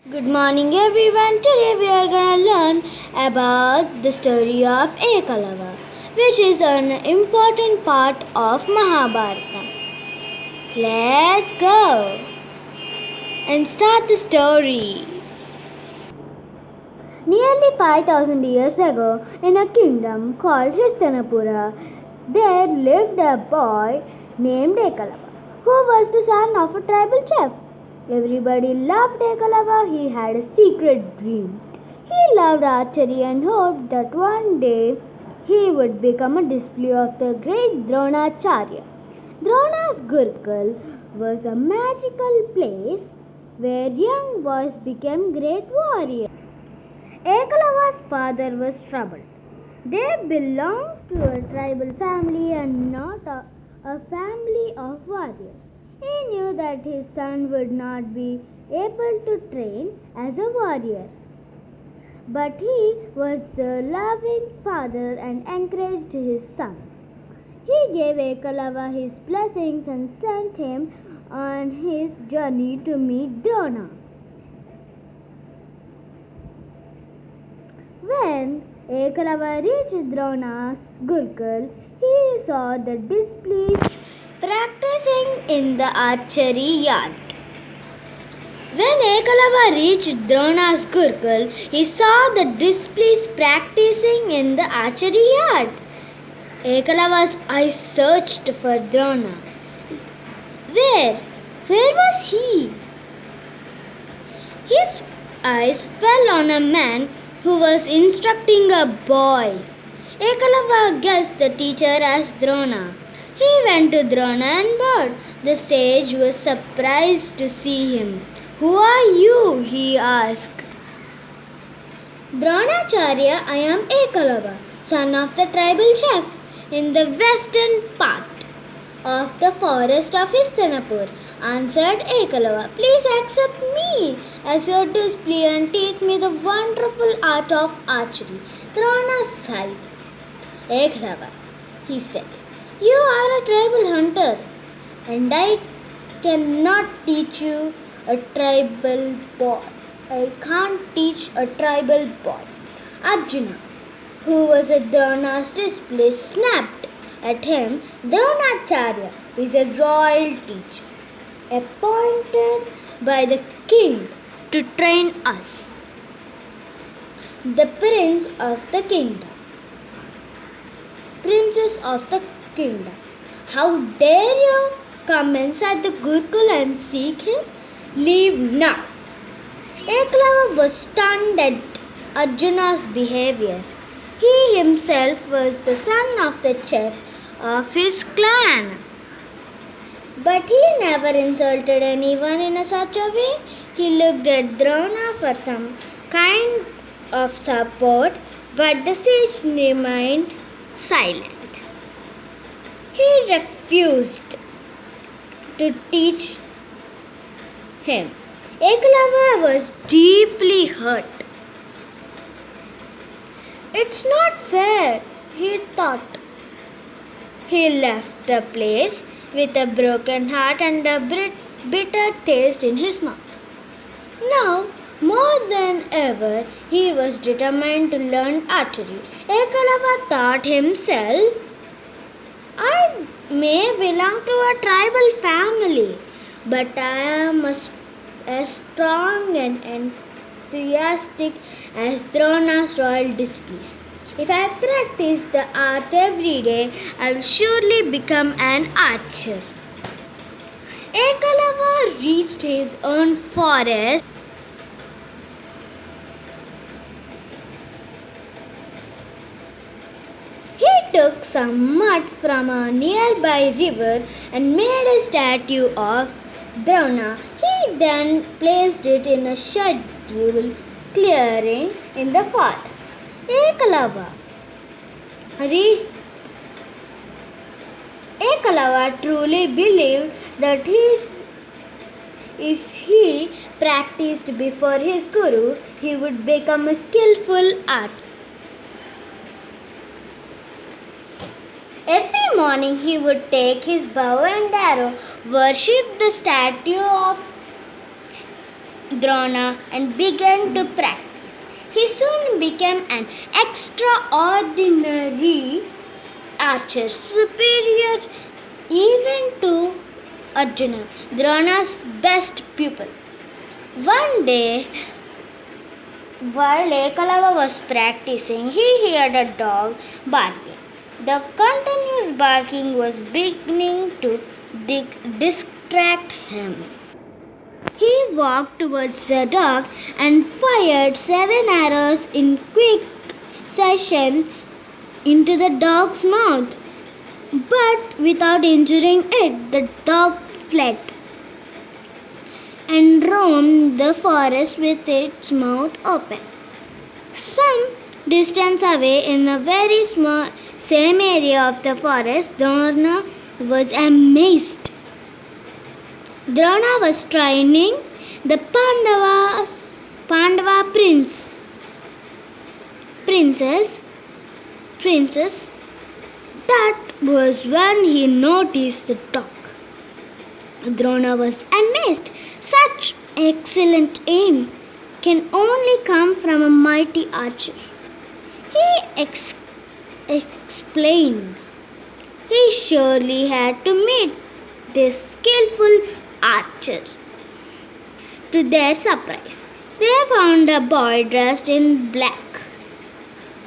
Good morning everyone. Today we are going to learn about the story of Ekalava, which is an important part of Mahabharata. Let's go and start the story. Nearly 5000 years ago, in a kingdom called Hastinapura, there lived a boy named Ekalava, who was the son of a tribal chief. Everybody loved Ekalava. He had a secret dream. He loved archery and hoped that one day he would become a disciple of the great Dronacharya. Drona's Gurukul was a magical place where young boys became great warriors. Ekalava's father was troubled. They belonged to a tribal family and not a family of warriors. He knew that his son would not be able to train as a warrior. But he was a loving father and encouraged his son. He gave Ekalava his blessings and sent him on his journey to meet Drona. When Ekalava reached Drona's Gurukul, he saw the disciples practicing in the archery yard. When Ekalava reached Drona's Gurukul, he saw the disciples practicing in the archery yard. Ekalava's eyes searched for Drona. Where? Where was he? His eyes fell on a man who was instructing a boy. Ekalava guessed the teacher as Drona. He went to Drona and bowed. The sage was surprised to see him. Who are you? He asked. Dronacharya, I am Ekalava, son of the tribal chief, in the western part of the forest of Hastinapur, answered Ekalava. Please accept me as your disciple and teach me the wonderful art of archery. Drona sighed. Ekalava, he said, you are a tribal hunter, and I cannot teach you a tribal boy. I can't teach a tribal boy. Arjuna, who was a Drona's disciple, snapped at him. Dronacharya is a royal teacher, appointed by the king to train us, the prince of the kingdom. Princess of the kingdom. How dare you come inside the Gurukul and seek him? Leave now. Ekalava was stunned at Arjuna's behavior. He himself was the son of the chief of his clan. But he never insulted anyone in such a way. He looked at Drona for some kind of support, but the sage remained silent. He refused to teach him. Ekalava was deeply hurt. It's not fair, he thought. He left the place with a broken heart and a bitter taste in his mouth. Now, more than ever, he was determined to learn archery. Ekalava thought himself, I may belong to a tribal family, but I am as strong and enthusiastic as Drona's royal disciples. If I practice the art every day, I will surely become an archer. Ekalava reached his own forest. He took some mud from a nearby river and made a statue of Drona. He then placed it in a scheduled clearing in the forest. Ekalava truly believed that if he practiced before his guru, he would become a skillful artist. Every morning he would take his bow and arrow, worship the statue of Drona and began to practice. He soon became an extraordinary archer, superior even to Arjuna, Drona's best pupil. One day, while Ekalava was practicing, he heard a dog barking. The continuous barking was beginning to distract him. He walked towards the dog and fired 7 arrows in quick succession into the dog's mouth. But without injuring it, the dog fled and roamed the forest with its mouth open. Some distance away, in a very small same area of the forest, Drona was amazed. Drona was training the Pandava princess. That was when he noticed the dog. Drona was amazed. Such excellent aim can only come from a mighty archer. He explained. He surely had to meet this skillful archer. To their surprise, they found a boy dressed in black.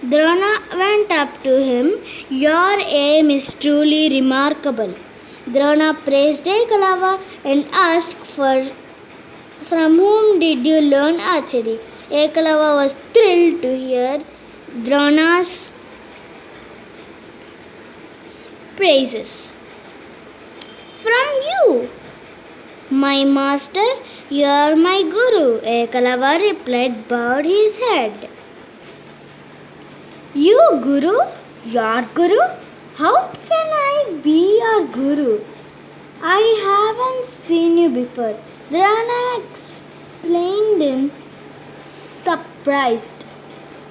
Drona went up to him. Your aim is truly remarkable. Drona praised Ekalava and asked from whom did you learn archery? Ekalava was thrilled to hear Drona's praises. From you, my master, you are my guru, Ekalava replied, bowed his head. You, Guru? Your Guru? How can I be your Guru? I haven't seen you before. Drona explained in surprised.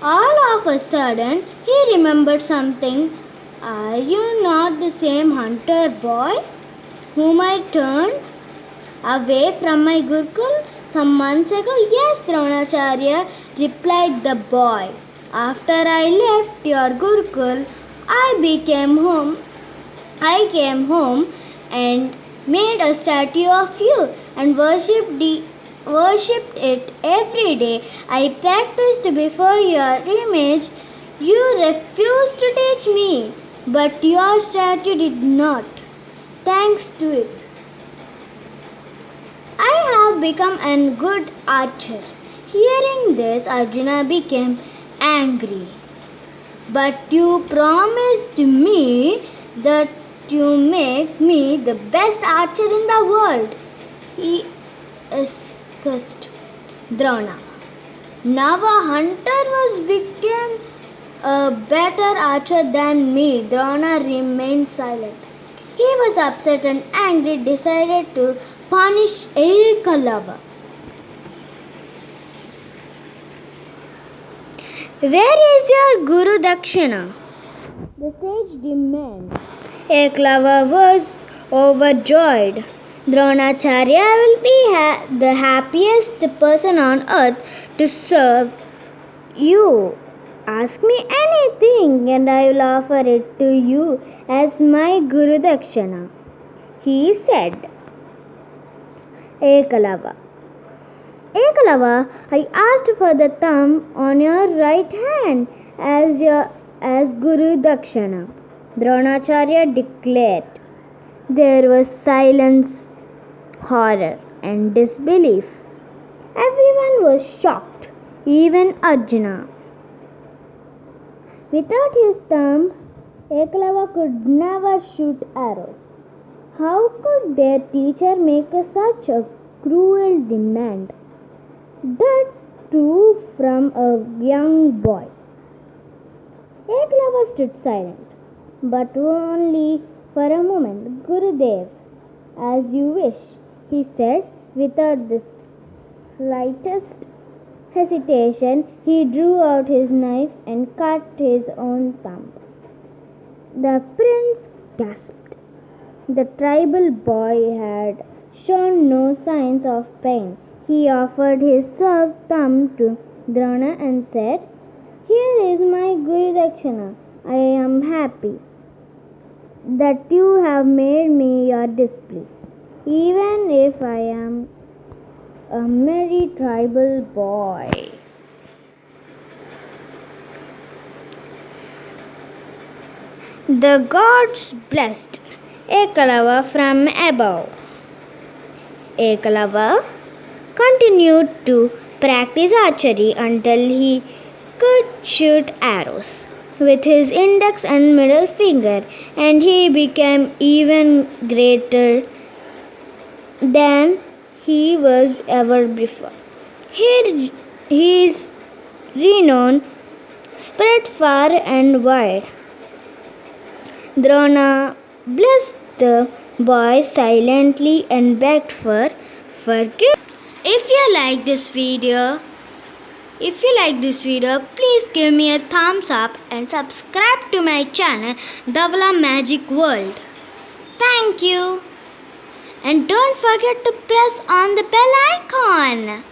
All of a sudden, he remembered something. Are you not the same hunter boy whom I turned away from my Gurukul some months ago? Yes, Dronacharya, replied the boy. After I left your Gurukul, I came home and made a statue of you and worshipped it every day. I practiced before your image. You refused to teach me, but your statue did not. Thanks to it, I have become a good archer. Hearing this, Arjuna became angry. But you promised me that you make me the best archer in the world. He accused Drona. Now a hunter became a better archer than me. Drona remained silent. He was upset and angry, decided to punish Ekalava. Where is your Guru Dakshina? The sage demanded. Ekalava was overjoyed. Dronacharya will be the happiest person on earth to serve you. Ask me anything and I will offer it to you as my Guru Dakshina, he said. Ekalava, I asked for the thumb on your right hand as Guru Dakshina, Dronacharya declared. There was silence, horror, and disbelief. Everyone was shocked, even Arjuna. Without his thumb, Ekalava could never shoot arrows. How could their teacher make such a cruel demand? That too from a young boy. Ekalava stood silent, but only for a moment. Gurudev, as you wish, he said without the slightest hesitation. He drew out his knife and cut his own thumb. The prince gasped. The tribal boy had shown no signs of pain. He offered his served thumb to Drona and said, "Here is my Guru Dakshina. I am happy that you have made me your disciple, even if I am a merry tribal boy." The gods blessed Ekalava from above. Ekalava continued to practice archery until he could shoot arrows with his index and middle finger, and he became even greater than he was ever before. His renown spread far and wide. Drona blessed the boy silently and begged for forgiveness. If you like this video, please give me a thumbs up and subscribe to my channel Dhawala Magic World. Thank you. And don't forget to press on the bell icon.